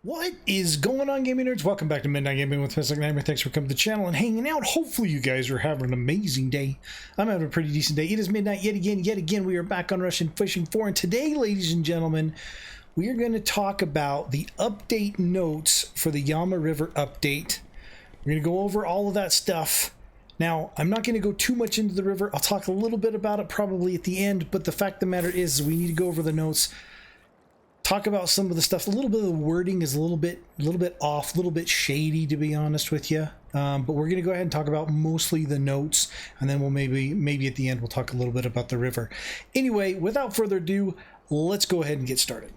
What is going on, gaming nerds? Welcome back to Midnight Gaming with Designare. Thanks for coming to the channel and hanging out. Hopefully you guys are having an amazing day. I'm having a pretty decent day. It is midnight yet again. We are back on Russian Fishing 4, and today, ladies and gentlemen, we are going to talk about the update notes for the Yama River update. We're going to go over all of that stuff. Now, I'm not going to go too much into the river. I'll talk a little bit about it probably at the end, but the fact of the matter is we need to go over the notes. Talk about some of the stuff. A little bit of the wording is a little bit off, a little bit shady, to be honest with you. But we're going to go ahead and talk about mostly the notes, and then we'll maybe at the end we'll talk a little bit about the river. Anyway, without further ado, let's go ahead and get started.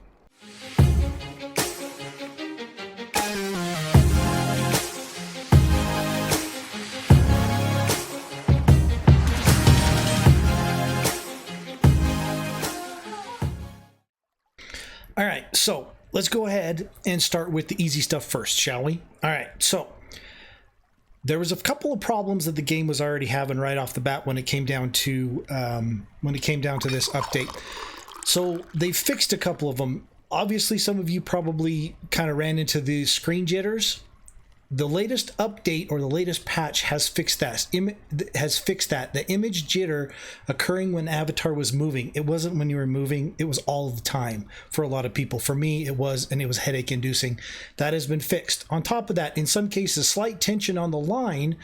All right, so let's go ahead and start with the easy stuff first, shall we? All right, so there was a couple of problems that the game was already having right off the bat when it came down to this update. So they fixed a couple of them. Obviously, some of you probably kind of ran into the screen jitters. The latest update or the latest patch has fixed that. The image jitter occurring when Avatar was moving. It wasn't when you were moving. It was all the time for a lot of people. For me, it was, and it was headache inducing. That has been fixed. On top of that, in some cases, slight tension on the line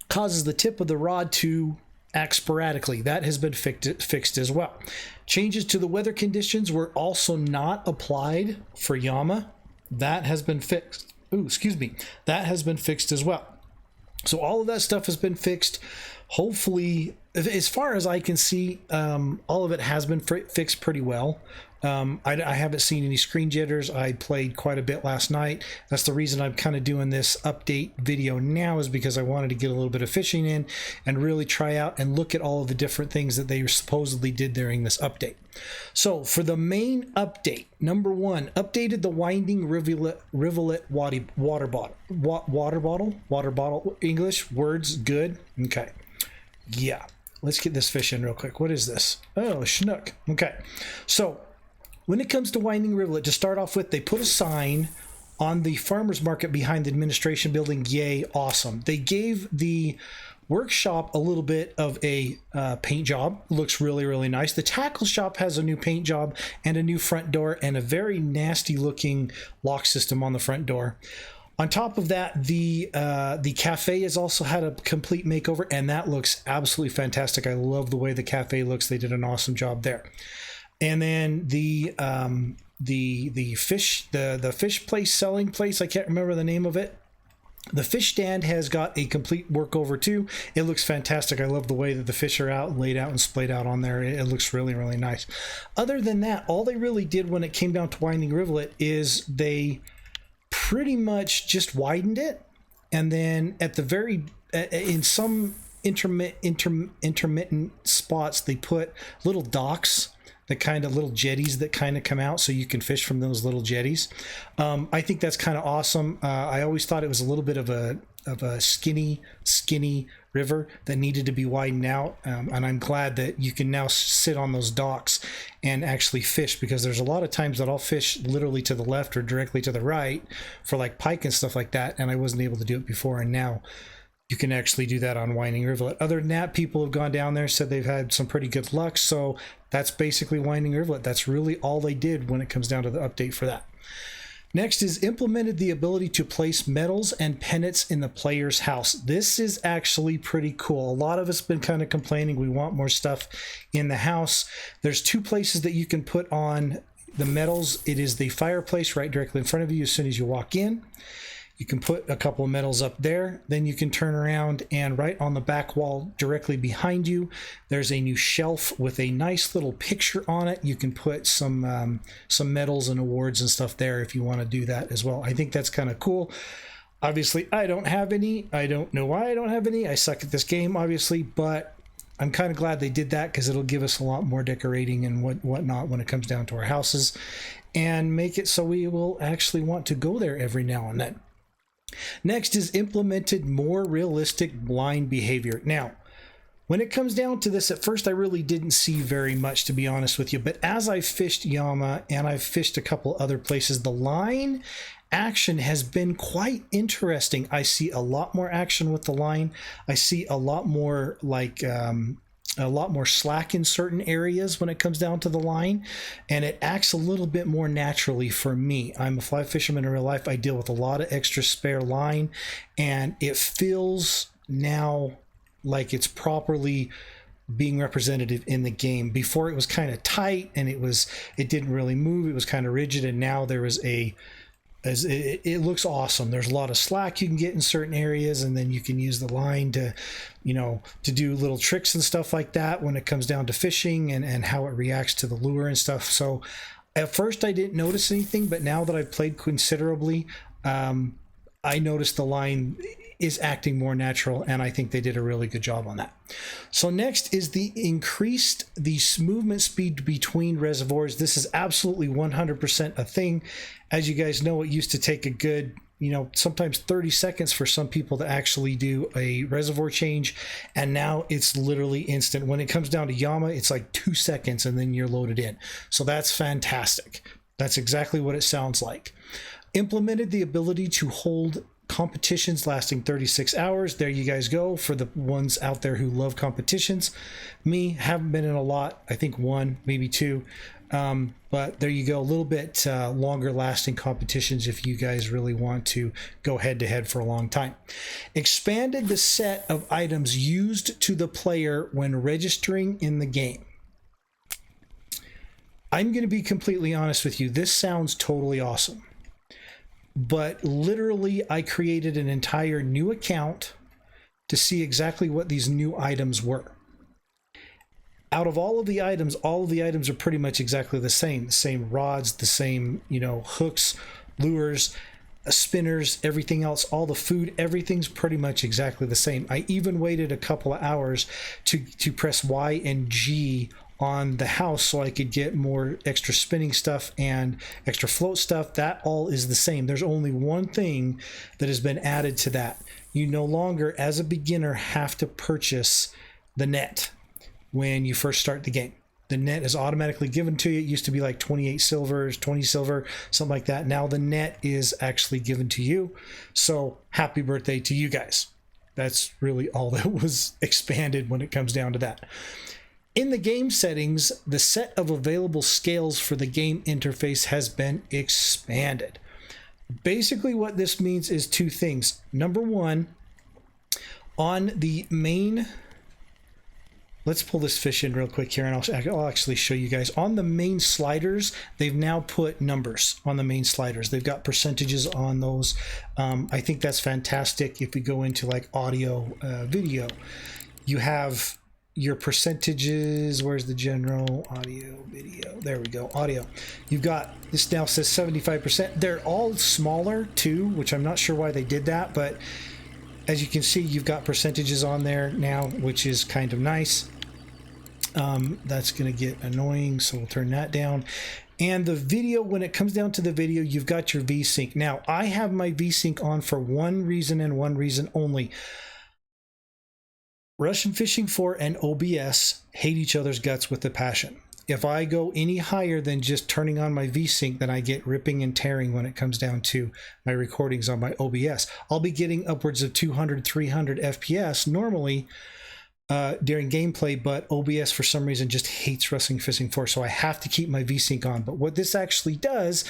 causes the tip of the rod to act sporadically. That has been fixed as well. Changes to the weather conditions were also not applied for Yama. That has been fixed. Ooh, excuse me. That has been fixed as well. So all of that stuff has been fixed. Hopefully, as far as I can see, all of it has been fixed pretty well. I haven't seen any screen jitters. I played quite a bit last night. That's the reason I'm kind of doing this update video now, is because I wanted to get a little bit of fishing in and really try out and look at all of the different things that they supposedly did during this update. So for the main update, number one, updated the winding rivulet water bottle. English words good. Okay. Yeah. Let's get this fish in real quick. What is this? Oh, schnook. Okay. So when it comes to winding rivulet, to start off with, they put a sign on the farmer's market behind the administration building. Yay, awesome. They gave the workshop a little bit of a paint job. Looks really, really nice. The tackle shop has a new paint job and a new front door and a very nasty looking lock system on the front door. On top of that, the cafe has also had a complete makeover, and that looks absolutely fantastic. I love the way the cafe looks. They did an awesome job there. And then the fish place, selling place, I can't remember the name of it. The fish stand has got a complete workover too. It looks fantastic. I love the way that the fish are out, laid out and splayed out on there. It looks really, really nice. Other than that, all they really did when it came down to winding rivulet is they pretty much just widened it, and then at the very in some intermittent spots they put little docks, the kind of little jetties that kind of come out so you can fish from those little jetties. I think that's kind of awesome. I always thought it was a little bit of a skinny river that needed to be widened out, and I'm glad that you can now sit on those docks and actually fish, because there's a lot of times that I'll fish literally to the left or directly to the right for like pike and stuff like that, and I wasn't able to do it before, and now you can actually do that on winding rivulet. Other than that, people have gone down there, said they've had some pretty good luck. So that's basically winding rivulet. That's really all they did when it comes down to the update for that. Next is implemented the ability to place medals and pennants in the player's house. This is actually pretty cool. A lot of us have been kind of complaining we want more stuff in the house. There's two places that you can put on the medals. It is the fireplace right directly in front of you as soon as you walk in. You can put a couple of medals up there. Then you can turn around, and right on the back wall directly behind you, there's a new shelf with a nice little picture on it. You can put some medals and awards and stuff there if you want to do that as well. I think that's kind of cool. Obviously, I don't have any. I don't know why I don't have any. I suck at this game, obviously, but I'm kind of glad they did that, because it'll give us a lot more decorating and whatnot when it comes down to our houses, and make it so we will actually want to go there every now and then. Next is implemented more realistic blind behavior. Now, When it comes down to this, at first I really didn't see very much, to be honest with you, but as I fished Yama and I've fished a couple other places, the line action has been quite interesting. I see a lot more action with the line. I see a lot more like a lot more slack in certain areas when it comes down to the line, and it acts a little bit more naturally for me. I'm a fly fisherman in real life. I deal with a lot of extra spare line, and it feels now like it's properly being representative in the game. Before it was kind of tight and it didn't really move. It was kind of rigid, and now there is it looks awesome. There's a lot of slack you can get in certain areas, and then you can use the line to, you know, to do little tricks and stuff like that when it comes down to fishing and how it reacts to the lure and stuff. So at first I didn't notice anything, but now that I've played considerably, I noticed the line is acting more natural, and I think they did a really good job on that. So next is the movement speed between reservoirs. This is absolutely 100% a thing. As you guys know, it used to take a good, you know, sometimes 30 seconds for some people to actually do a reservoir change, and now it's literally instant. When it comes down to Yama, it's like 2 seconds and then you're loaded in. So that's fantastic. That's exactly what it sounds like. Implemented the ability to hold competitions lasting 36 hours. There you guys go, for the ones out there who love competitions. Me, haven't been in a lot. I think one, maybe two. But there you go, a little bit longer lasting competitions if you guys really want to go head to head for a long time. Expanded the set of items used to the player when registering in the game. I'm going to be completely honest with you. This sounds totally awesome. But literally, I created an entire new account to see exactly what these new items were. Out of all of the items are pretty much exactly the same. The same rods, the same, you know, hooks, lures, spinners, everything else, all the food, everything's pretty much exactly the same. I even waited a couple of hours to press Y and G on the house so I could get more extra spinning stuff and extra float stuff. That all is the same. There's only one thing that has been added to that. You no longer, as a beginner, have to purchase the net when you first start the game. The net is automatically given to you. It used to be like 28 silvers, 20 silver, something like that. Now the net is actually given to you. So happy birthday to you guys. That's really all that was expanded when it comes down to that. In the game settings, the set of available scales for the game interface has been expanded. Basically, what this means is two things. Number one, on the main, let's pull this fish in real quick here, and I'll actually show you guys. On the main sliders, they've now put numbers on the main sliders. They've got percentages on those. I think that's fantastic. If we go into like audio, video, you have your percentages. Where's the general audio, video? There we go, audio. You've got, this now says 75%. They're all smaller too, which I'm not sure why they did that, but as you can see, you've got percentages on there now, which is kind of nice. That's going to get annoying, so we'll turn that down. And the video, when it comes down to the video, you've got your VSync. Now, I have my VSync on for one reason and one reason only. Russian Fishing 4 and OBS hate each other's guts with a passion. If I go any higher than just turning on my VSync, then I get ripping and tearing when it comes down to my recordings on my OBS. I'll be getting upwards of 200, 300 FPS normally during gameplay, but OBS for some reason just hates Russian Fishing 4, so I have to keep my VSync on. But what this actually does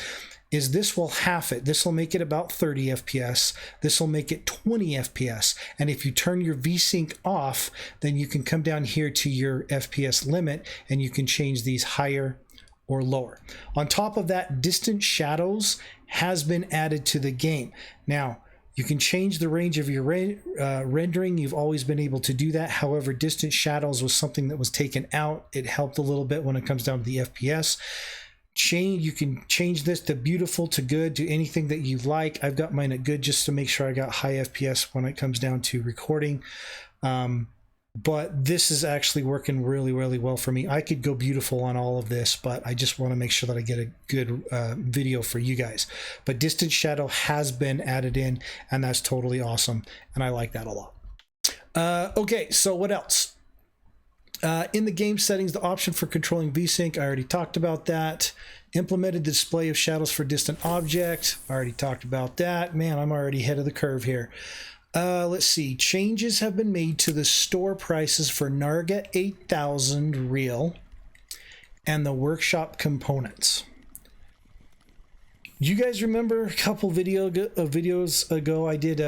is this will half it. This will make it about 30 FPS. This will make it 20 FPS. And if you turn your VSync off, then you can come down here to your FPS limit and you can change these higher or lower. On top of that, distant shadows has been added to the game. Now, you can change the range of your rendering. You've always been able to do that. However, distant shadows was something that was taken out. It helped a little bit when it comes down to the FPS. You can change this to beautiful, to good, to anything that you like. I've got mine at good just to make sure I got high FPS when it comes down to recording. But this is actually working really, really well for me. I could go beautiful on all of this, but I just want to make sure that I get a good video for you guys. But distant shadow has been added in, and that's totally awesome, and I like that a lot. Okay, so what else? In the game settings, the option for controlling VSync, I already talked about that. Implemented the display of shadows for distant object. I already talked about that. Man, I'm already ahead of the curve here. Let's see. Changes have been made to the store prices for Narga 8000 reel and the workshop components. You guys remember a couple videos ago I did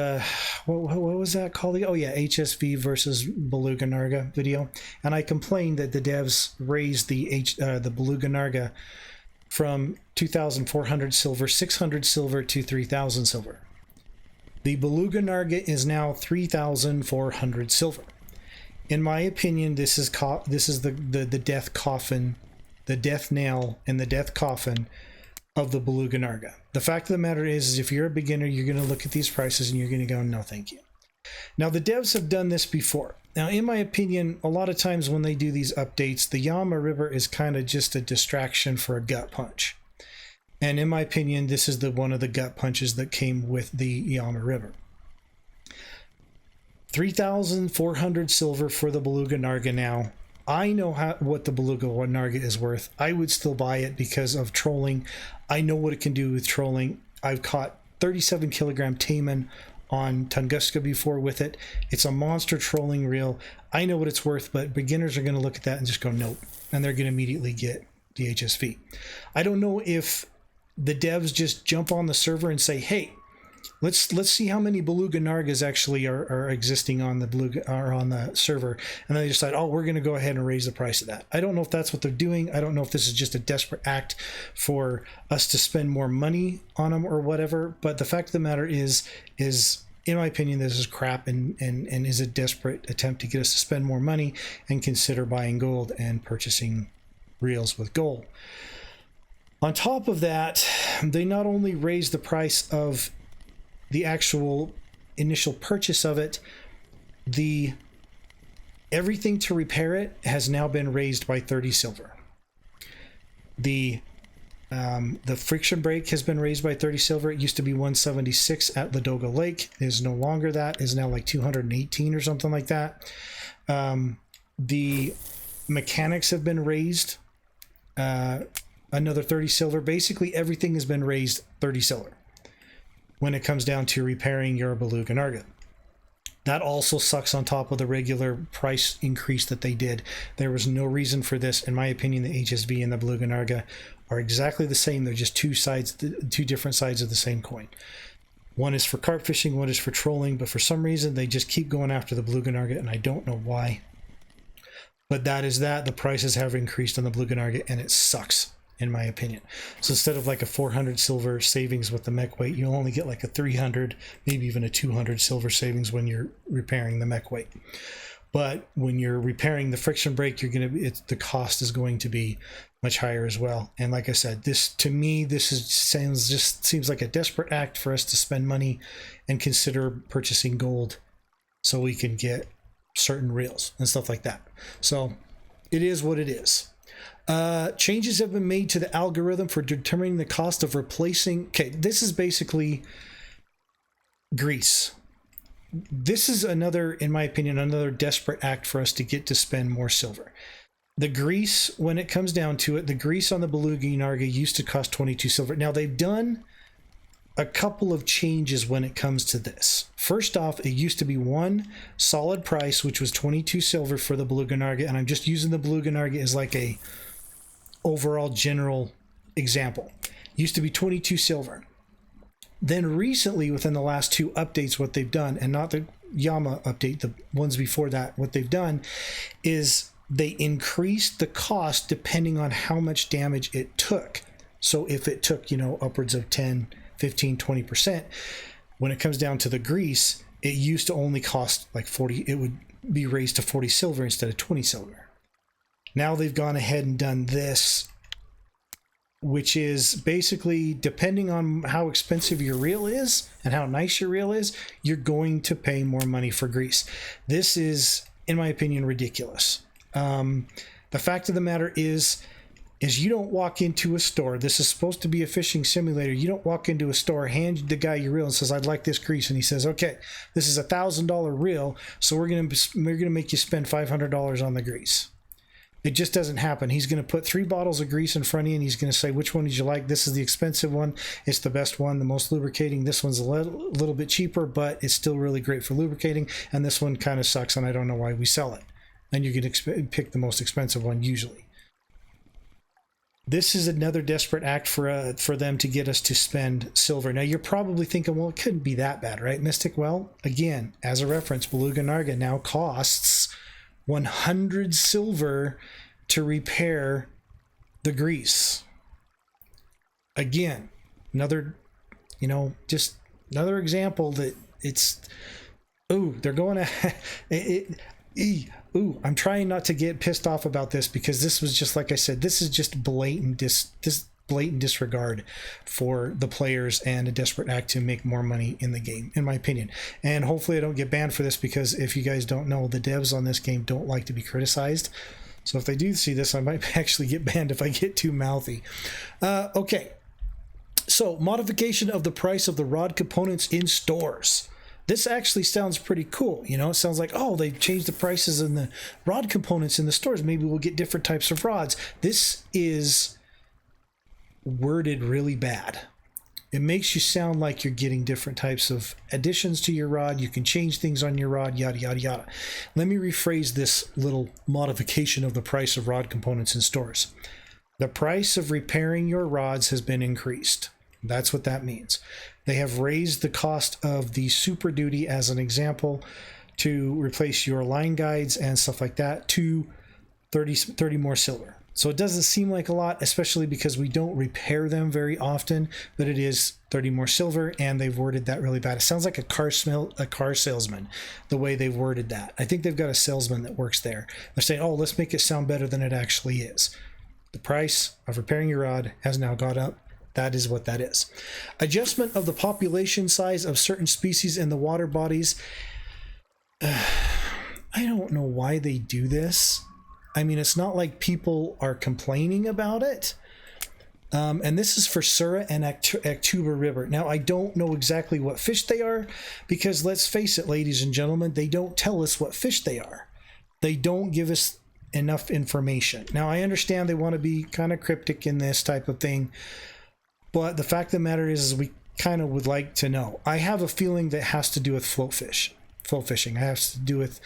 what was that called? Oh yeah, HSV versus Beluga Narga video, and I complained that the devs raised the Beluga Narga from 2,400 silver, 600 silver to 3,000 silver. The Beluga Narga is now 3,400 silver. In my opinion, this is the death coffin, the death nail, and the death coffin of the Beluga Narga. The fact of the matter is if you're a beginner, you're going to look at these prices and you're going to go, no, thank you. Now, the devs have done this before. Now, in my opinion, a lot of times when they do these updates, the Yama River is kind of just a distraction for a gut punch. And in my opinion, this is one of the gut punches that came with the Yama River. 3,400 silver for the Beluga Narga now. I know what the Beluga Narga is worth. I would still buy it because of trolling. I know what it can do with trolling. I've caught 37 kilogram taimen on Tunguska before with it. It's a monster trolling reel. I know what it's worth, but beginners are going to look at that and just go, nope. And they're going to immediately get the HSV. I don't know if the devs just jump on the server and say, hey, let's see how many Beluga Nargas actually are existing on the Beluga or on the server, and then they decide, oh, we're going to go ahead and raise the price of that. I don't know if that's what they're doing. I don't know if this is just a desperate act for us to spend more money on them or whatever. But the fact of the matter is in my opinion, this is crap and is a desperate attempt to get us to spend more money and consider buying gold and purchasing reels with gold. On top of that, they not only raised the price of the actual initial purchase of it, everything to repair it has now been raised by 30 silver. The friction brake has been raised by 30 silver. It used to be 176 at Ladoga Lake. It is no longer that. It is now like 218 or something like that. The mechanics have been raised another 30 silver. Basically everything has been raised 30 silver when it comes down to repairing your Beluga Narga. That also sucks on top of the regular price increase that they did. There was no reason for this. In my opinion, the HSV and the Beluga Narga are exactly the same. They're just two different sides of the same coin. One is for carp fishing, one is for trolling, but for some reason they just keep going after the Beluga Narga, and I don't know why. But that is that. The prices have increased on the Beluga Narga, and it sucks, in my opinion. So instead of like a 400 silver savings with the mech weight, you'll only get like a 300, maybe even a 200 silver savings when you're repairing the mech weight. But when you're repairing the friction brake, the cost is going to be much higher as well. And like I said, to me, seems like a desperate act for us to spend money and consider purchasing gold so we can get certain reels and stuff like that. So it is what it is. Changes have been made to the algorithm for determining the cost of replacing. Okay, this is basically grease. This is another, in my opinion, another desperate act for us to get to spend more silver. The grease, when it comes down to it, the grease on the Beluga Narga used to cost 22 silver. Now they've done a couple of changes when it comes to this. First off, it used to be one solid price, which was 22 silver for the Beluga Narga, and I'm just using the Beluga Narga as like a overall general example. Used to be 22 silver. Then recently, within the last two updates, what they've done, and not the Yama update, the ones before that, what they've done is they increased the cost depending on how much damage it took. So if it took, upwards of 10, 15, 20%, when it comes down to the grease, it used to only cost like 40, it would be raised to 40 silver instead of 20 silver. Now they've gone ahead and done this, which is basically depending on how expensive your reel is and how nice your reel is, you're going to pay more money for grease. This is, in my opinion, ridiculous. The fact of the matter is you don't walk into a store. This is supposed to be a fishing simulator. You don't walk into a store, hand the guy your reel and says, I'd like this grease. And he says, okay, this is $1,000 reel. So we're going to make you spend $500 on the grease. It just doesn't happen. He's going to put 3 bottles of grease in front of you, and he's going to say, which one did you like? This is the expensive one. It's the best one, the most lubricating. This one's a little bit cheaper, but it's still really great for lubricating. And this one kind of sucks, and I don't know why we sell it. And you can pick the most expensive one usually. This is another desperate act for them to get us to spend silver. Now, you're probably thinking, well, it couldn't be that bad, right, Mystic? Well, again, as a reference, Beluga Narga now costs 100 silver to repair the grease. Again, another, just another example that it's, they're going to, I'm trying not to get pissed off about this, because this was just, like I said, this is just blatant disregard for the players and a desperate act to make more money in the game, in my opinion. And hopefully I don't get banned for this, because if you guys don't know, the devs on this game don't like to be criticized. So if they do see this, I might actually get banned if I get too mouthy. Okay, so modification of the price of the rod components in stores. This actually sounds pretty cool. It sounds like, oh, they changed the prices in the rod components in the stores. Maybe we'll get different types of rods. This is worded really bad. It makes you sound like you're getting different types of additions to your rod. You can change things on your rod, yada, yada, yada. Let me rephrase this little modification of the price of rod components in stores. The price of repairing your rods has been increased. That's what that means. They have raised the cost of the Super Duty, as an example, to replace your line guides and stuff like that, to 30 more silver. So it doesn't seem like a lot, especially because we don't repair them very often, but it is 30 more silver, and they've worded that really bad. It sounds like a car salesman, the way they've worded that. I think they've got a salesman that works there. They're saying, oh, let's make it sound better than it actually is. The price of repairing your rod has now gone up. That is what that is. Adjustment of the population size of certain species in the water bodies. I don't know why they do this. I mean, it's not like people are complaining about it. And this is for Sura and Actuba River. Now, I don't know exactly what fish they are, because let's face it, ladies and gentlemen, they don't tell us what fish they are. They don't give us enough information. Now, I understand they want to be kind of cryptic in this type of thing, but the fact of the matter is we kind of would like to know. I have a feeling that has to do with float fishing. It has to do with,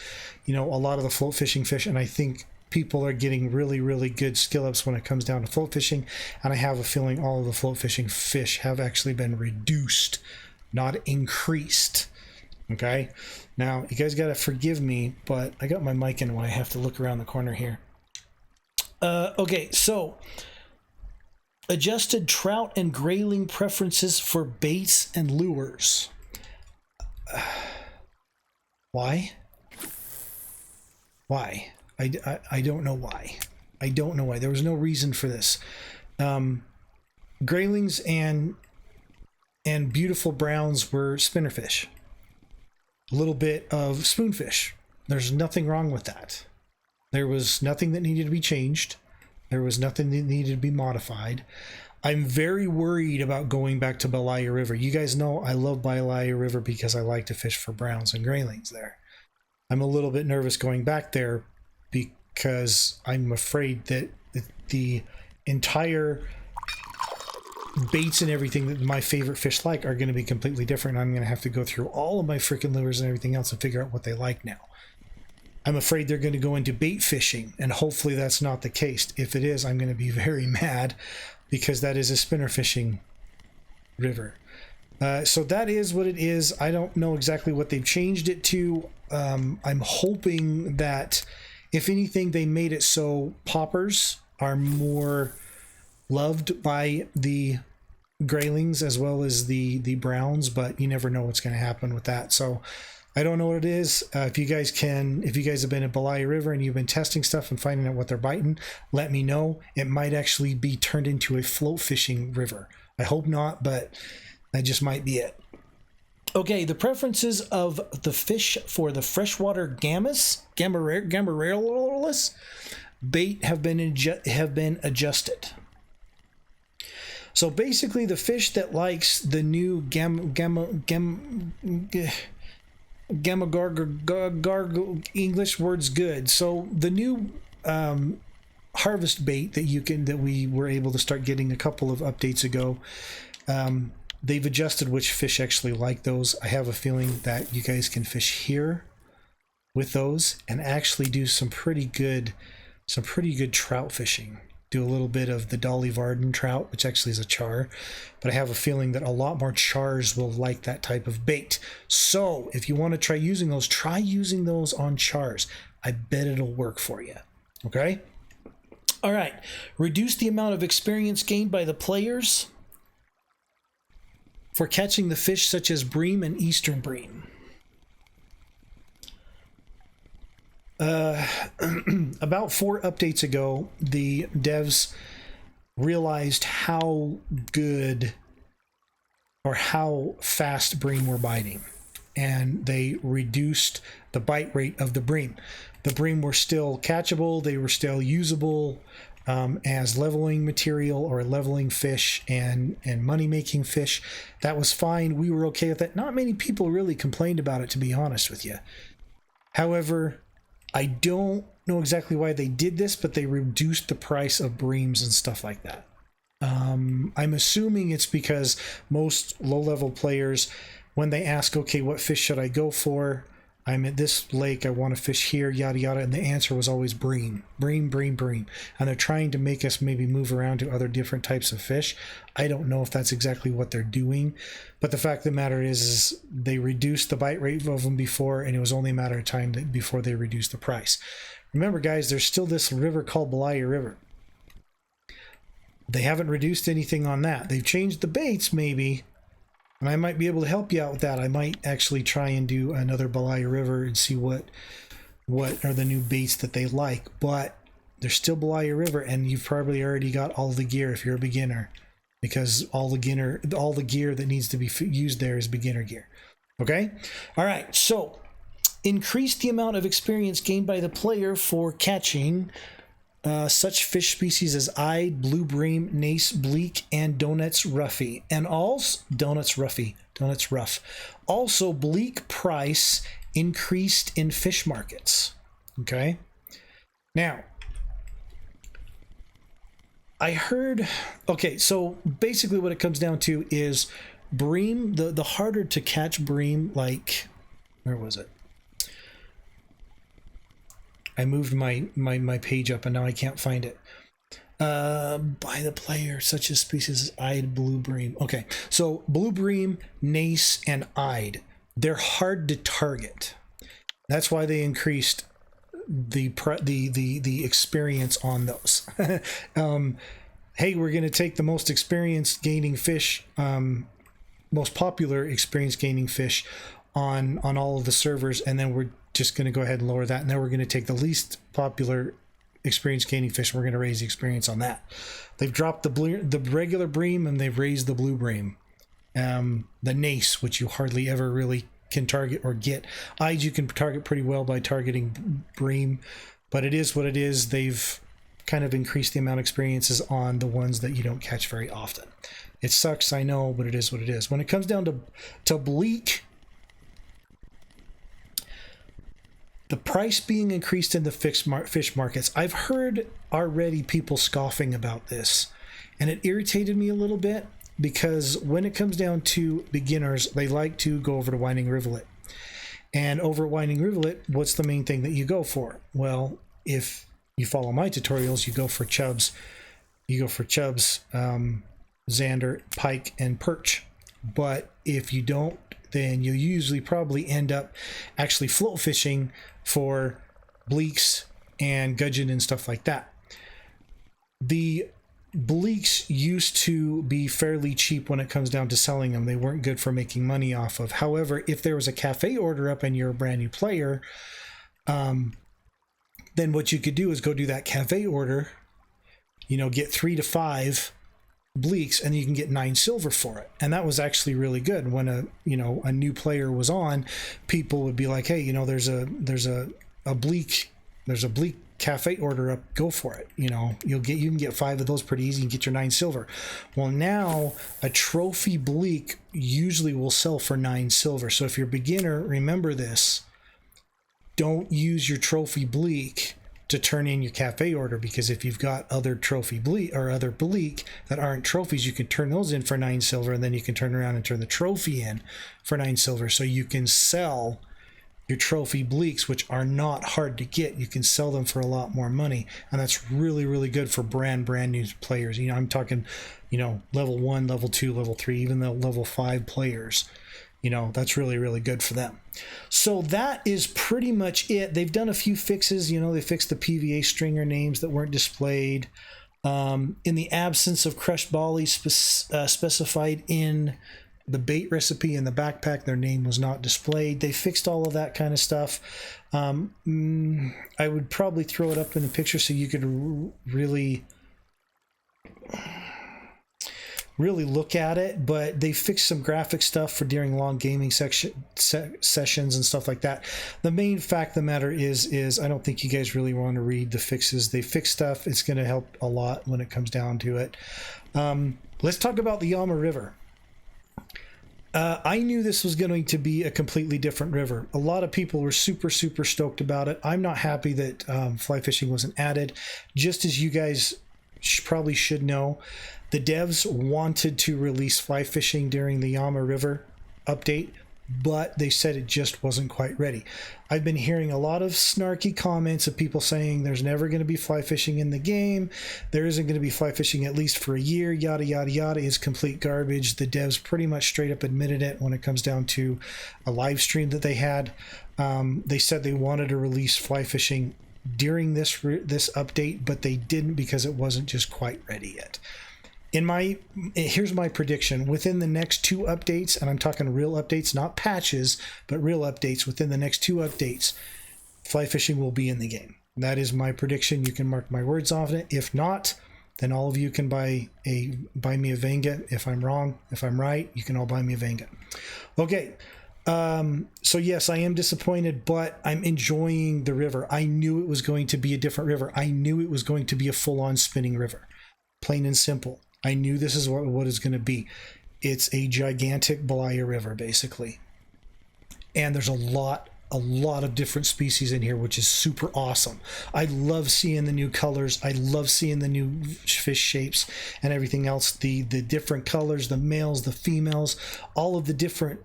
a lot of the float fishing fish, and I think people are getting really, really good skill ups when it comes down to float fishing, and I have a feeling all of the float fishing fish have actually been reduced, not increased. Okay, now you guys got to forgive me, but I got my mic in when I have to look around the corner here. Okay, so adjusted trout and grayling preferences for baits and lures. Why? I don't know why. I don't know why. There was no reason for this. Graylings and beautiful browns were spinnerfish. A little bit of spoonfish. There's nothing wrong with that. There was nothing that needed to be changed. There was nothing that needed to be modified. I'm very worried about going back to Belaya River. You guys know I love Belaya River because I like to fish for browns and graylings there. I'm a little bit nervous going back there because I'm afraid that the entire baits and everything that my favorite fish like are going to be completely different. I'm going to have to go through all of my freaking lures and everything else and figure out what they like now. I'm afraid they're going to go into bait fishing, and hopefully that's not the case. If it is, I'm going to be very mad, because that is a spinner fishing river. So that is what it is. I don't know exactly what they've changed it to. I'm hoping that, if anything, they made it so poppers are more loved by the graylings as well as the browns, but you never know what's going to happen with that. So I don't know what it is. If you guys have been at Belaya River and you've been testing stuff and finding out what they're biting, let me know. It might actually be turned into a float fishing river. I hope not, but that just might be it. Okay, the preferences of the fish for the freshwater gammarellus bait have been adjusted. So basically, the fish that likes the new English words good. So the new harvest bait that we were able to start getting a couple of updates ago. They've adjusted which fish actually like those. I have a feeling that you guys can fish here with those and actually do some pretty good trout fishing. Do a little bit of the Dolly Varden trout, which actually is a char, but I have a feeling that a lot more chars will like that type of bait. So if you want to try using those on chars. I bet it'll work for you. Okay. All right. Reduce the amount of experience gained by the players for catching the fish such as bream and eastern bream. About 4 updates ago, the devs realized how good or how fast bream were biting, and they reduced the bite rate of the bream. The bream were still catchable, they were still usable as leveling material or leveling fish and money-making fish. That was fine. We were okay with that. Not many people really complained about it, to be honest with you. However, I don't know exactly why they did this, but they reduced the price of breams and stuff like that. I'm assuming it's because most low-level players, when they ask, okay, what fish should I go for? I'm at this lake, I want to fish here, yada yada, and the answer was always bream. And they're trying to make us maybe move around to other different types of fish. I don't know if that's exactly what they're doing, but the fact of the matter is they reduced the bite rate of them before, and it was only a matter of time before they reduced the price. Remember, guys, there's still this river called Belaya River. They haven't reduced anything on that. They've changed the baits, maybe, and I might be able to help you out with that. I might actually try and do another Belaya River and see what are the new baits that they like. But there's still Belaya River, and you've probably already got all the gear if you're a beginner, because all the gear that needs to be used there is beginner gear. Okay? All right, so increase the amount of experience gained by the player for catching such fish species as eyed, blue bream, nace, bleak, and Donuts Ruffy. And also Donuts Rough. Also, bleak price increased in fish markets. Okay. Now, I heard. Okay, so basically, what it comes down to is bream. The harder to catch bream, like, where was it? I moved my page up and now I can't find it. By the player, such as species as eyed, blue bream. Okay, so blue bream, nace, and eyed. They're hard to target. That's why they increased the experience on those. Hey, we're going to take the most experience gaining fish, most popular experience gaining fish on all of the servers, and then we're just going to go ahead and lower that, and then we're going to take the least popular experience gaining fish and we're going to raise the experience on that. They've dropped the regular bream and they've raised the blue bream. The nace, which you hardly ever really can target or get. Eyes you can target pretty well by targeting bream, but it is what it is. They've kind of increased the amount of experiences on the ones that you don't catch very often. It sucks, I know, but it is what it is. When it comes down to bleak, the price being increased in the fish markets, I've heard already people scoffing about this, and it irritated me a little bit, because when it comes down to beginners, they like to go over to Winding Rivulet. And over at Winding Rivulet, what's the main thing that you go for? Well, if you follow my tutorials, you go for chubs. Zander, pike, and perch. But if you don't, then you'll usually probably end up actually float fishing for bleaks and gudgeon and stuff like that. The bleaks used to be fairly cheap when it comes down to selling them. They weren't good for making money off of. However, if there was a cafe order up and you're a brand new player, then what you could do is go do that cafe order, get 3 to 5 bleaks, and you can get 9 silver for it. And that was actually really good. When a new player was on, people would be like, hey, there's a bleak cafe order up, go for it. You can get 5 of those pretty easy and get your 9 silver. Well, now a trophy bleak usually will sell for 9 silver. So if you're a beginner, remember this: don't use your trophy bleak to turn in your cafe order, because if you've got other trophy bleak or other bleak that aren't trophies, you can turn those in for 9 silver, and then you can turn around and turn the trophy in for 9 silver. So you can sell your trophy bleaks, which are not hard to get. You can sell them for a lot more money, and that's really, really good for brand new players. You know, I'm talking, you know, level 1, level 2, level 3, even the level 5 players. You know, that's really, really good for them. So that is pretty much it. They've done a few fixes. You know, they fixed the PVA stringer names that weren't displayed. In the absence of crushed bollies specified in the bait recipe in the backpack, their name was not displayed. They fixed all of that kind of stuff. I would probably throw it up in a picture so you could really look at it, but they fixed some graphic stuff for during long gaming sessions and stuff like that. The main fact of the matter is I don't think you guys really want to read the fixes. They fix stuff. It's going to help a lot when it comes down to it. Let's talk about the Yama River. I knew this was going to be a completely different river. A lot of people were super stoked about it. I'm not happy that fly fishing wasn't added. Just as you guys probably should know, the devs wanted to release fly fishing during the Yama River update, but they said it just wasn't quite ready. I've been hearing a lot of snarky comments of people saying there's never going to be fly fishing in the game. There isn't going to be fly fishing at least for a year, yada, yada, yada. Is complete garbage. The devs pretty much straight up admitted it when it comes down to a live stream that they had. They said they wanted to release fly fishing during this update, but they didn't because it wasn't just quite ready yet. Here's my prediction. Within the next 2 updates, and I'm talking real updates, not patches, but real updates, within the next 2 updates, fly fishing will be in the game. That is my prediction. You can mark my words on it. If not, then all of you can buy me a Venga. If I'm wrong, if I'm right, you can all buy me a Venga. Okay. So yes, I am disappointed, but I'm enjoying the river. I knew it was going to be a different river. I knew it was going to be a full-on spinning river. Plain and simple. I knew this is what it's going to be. It's a gigantic Balaya River, basically. And there's a lot of different species in here, which is super awesome. I love seeing the new colors. I love seeing the new fish shapes and everything else. The different colors, the males, the females, all of the different,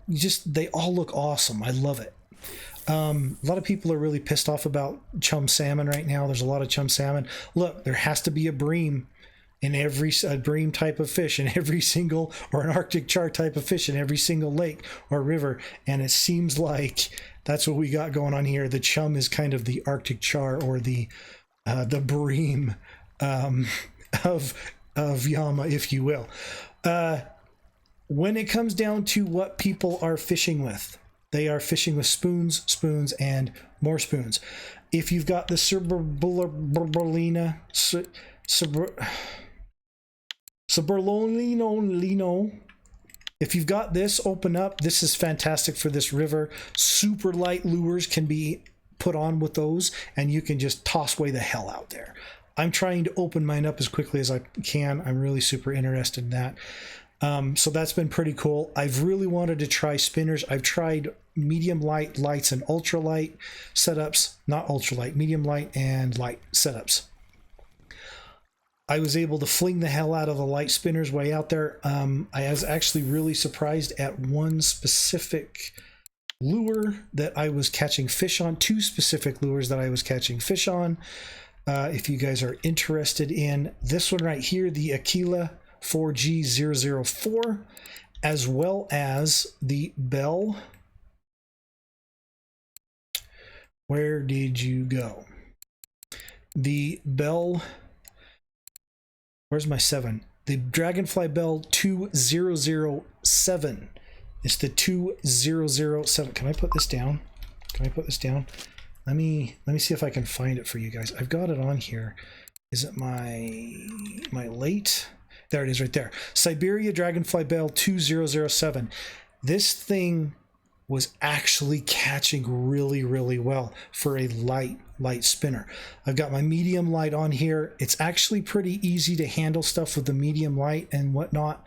they all look awesome. I love it. A lot of people are really pissed off about chum salmon right now. There's a lot of chum salmon. Look, there has to be a bream in a bream type of fish in every single, or an Arctic char type of fish in every single lake or river, and it seems like that's what we got going on here. The chum is kind of the Arctic char, or the bream of Yama, if you will. When it comes down to what people are fishing with, they are fishing with spoons, and more spoons. If you've got the Suburlino, if you've got this open up, this is fantastic for this river. Super light lures can be put on with those, and you can just toss away the hell out there. I'm trying to open mine up as quickly as I can. I'm really super interested in that. So that's been pretty cool. I've really wanted to try spinners. I've tried medium light, lights, and ultralight setups. Not ultralight, medium light and light setups. I was able to fling the hell out of the light spinners way out there. I was actually really surprised at one specific lure that I was catching fish on, 2 specific lures that I was catching fish on. If you guys are interested in this one right here, the Aquila 4G004, as well as the Bell. Where did you go? The Bell. Where's my 7? The Dragonfly Bell 2007. It's the 2007. Can I put this down? Let me see if I can find it for you guys. I've got it on here. Is it my late? There it is right there. Siberia Dragonfly Bell 2007. This thing was actually catching really, really well for a light spinner. I've got my medium light on here. It's actually pretty easy to handle stuff with the medium light and whatnot.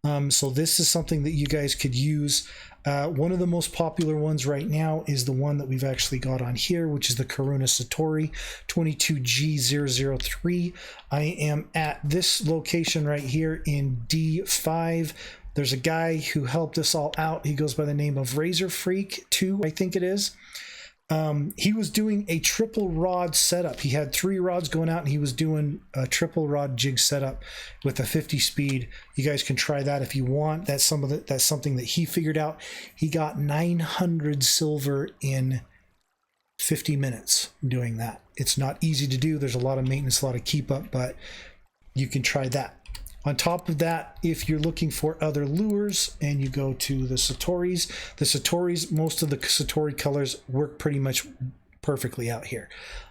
So this is something that you guys could use. One of the most popular ones right now is the one that we've actually got on here, which is the Karuna Satori 22G003. I am at this location right here in D5. There's a guy who helped us all out. He goes by the name of Razor Freak 2, I think it is. He was doing a triple rod setup. He had 3 rods going out and he was doing a triple rod jig setup with a 50 speed. You guys can try that if you want. That's something that he figured out. He got 900 silver in 50 minutes doing that. It's not easy to do. There's a lot of maintenance, a lot of keep up, but you can try that. On top of that, if you're looking for other lures and you go to the Satoris, most of the Satori colors work pretty much perfectly out here.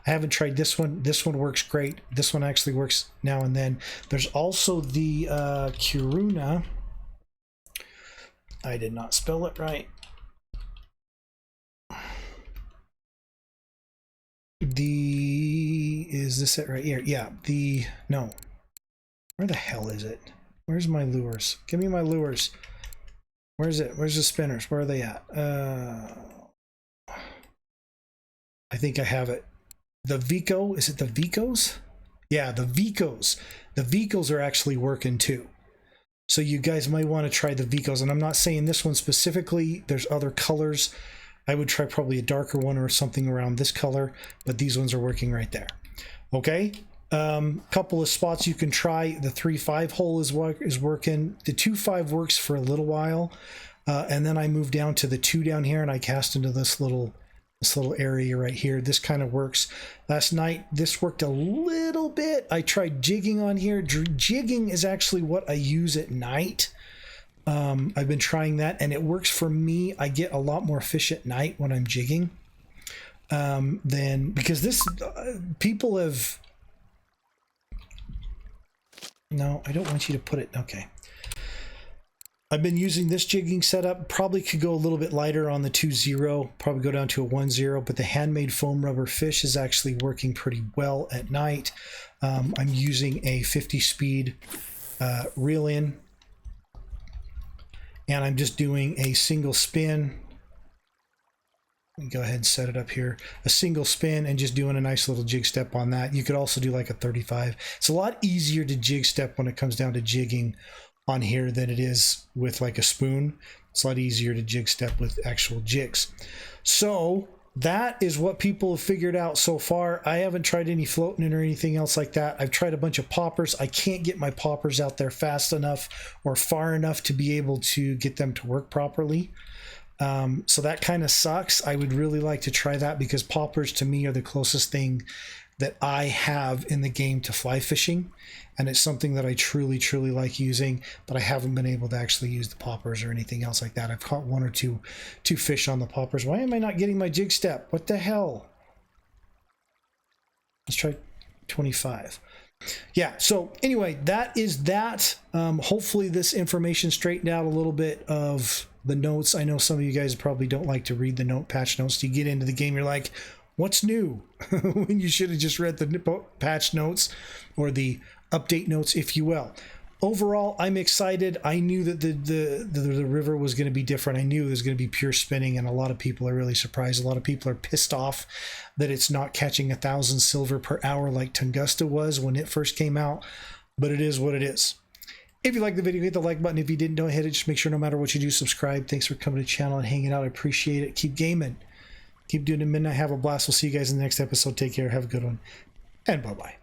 I haven't tried this one. This one works great. This one actually works now and then. There's also the Karuna. I did not spell it right. Is this it right here? Yeah, no. Where the hell is it? Where's my lures? Give me my lures. Where's it? Where's the spinners? Where are they at? I think I have it. The Vico, is it the Vicos? Yeah, the Vicos. The Vicos are actually working too. So you guys might want to try the Vicos. And I'm not saying this one specifically. There's other colors. I would try probably a darker one or something around this color, but these ones are working right there. Okay. Couple of spots you can try. The 3.5 hole is working. The 2.5 works for a little while, and then I moved down to the 2 down here, and I cast into this little area right here. This kind of works. Last night this worked a little bit. I tried jigging on here. Jigging is actually what I use at night. I've been trying that, and it works for me. I get a lot more fish at night when I'm jigging. Then because this people have. No, I don't want you to put it. Okay. I've been using this jigging setup. Probably could go a little bit lighter on the 2.0. Probably go down to a 1.0. But the handmade foam rubber fish is actually working pretty well at night. I'm using a 50 speed reel in. And I'm just doing a single spin. Let me go ahead and set it up here. A single spin and just doing a nice little jig step on that. You could also do like a 35. It's a lot easier to jig step when it comes down to jigging on here than it is with like a spoon. It's a lot easier to jig step with actual jigs. So that is what people have figured out so far. I haven't tried any floating or anything else like that. I've tried a bunch of poppers. I can't get my poppers out there fast enough or far enough to be able to get them to work properly. So that kind of sucks. I would really like to try that because poppers to me are the closest thing that I have in the game to fly fishing, and it's something that I truly like using, but I haven't been able to actually use the poppers or anything else like that. I've caught 1 or 2 fish on the poppers. Why am I not getting my jig step? What the hell? Let's try 25. Yeah, so anyway, that is that. Hopefully this information straightened out a little bit of the notes. I know some of you guys probably don't like to read the patch notes. You get into the game, you're like, what's new? When you should have just read the patch notes or the update notes, if you will. Overall, I'm excited. I knew that the river was going to be different. I knew it was going to be pure spinning, and a lot of people are really surprised. A lot of people are pissed off that it's not catching 1,000 silver per hour like Tunguska was when it first came out, but it is what it is. If you liked the video, hit the like button. If you didn't, don't hit it. Just make sure no matter what you do, subscribe. Thanks for coming to the channel and hanging out. I appreciate it. Keep gaming. Keep doing it midnight. Have a blast. We'll see you guys in the next episode. Take care. Have a good one. And bye-bye.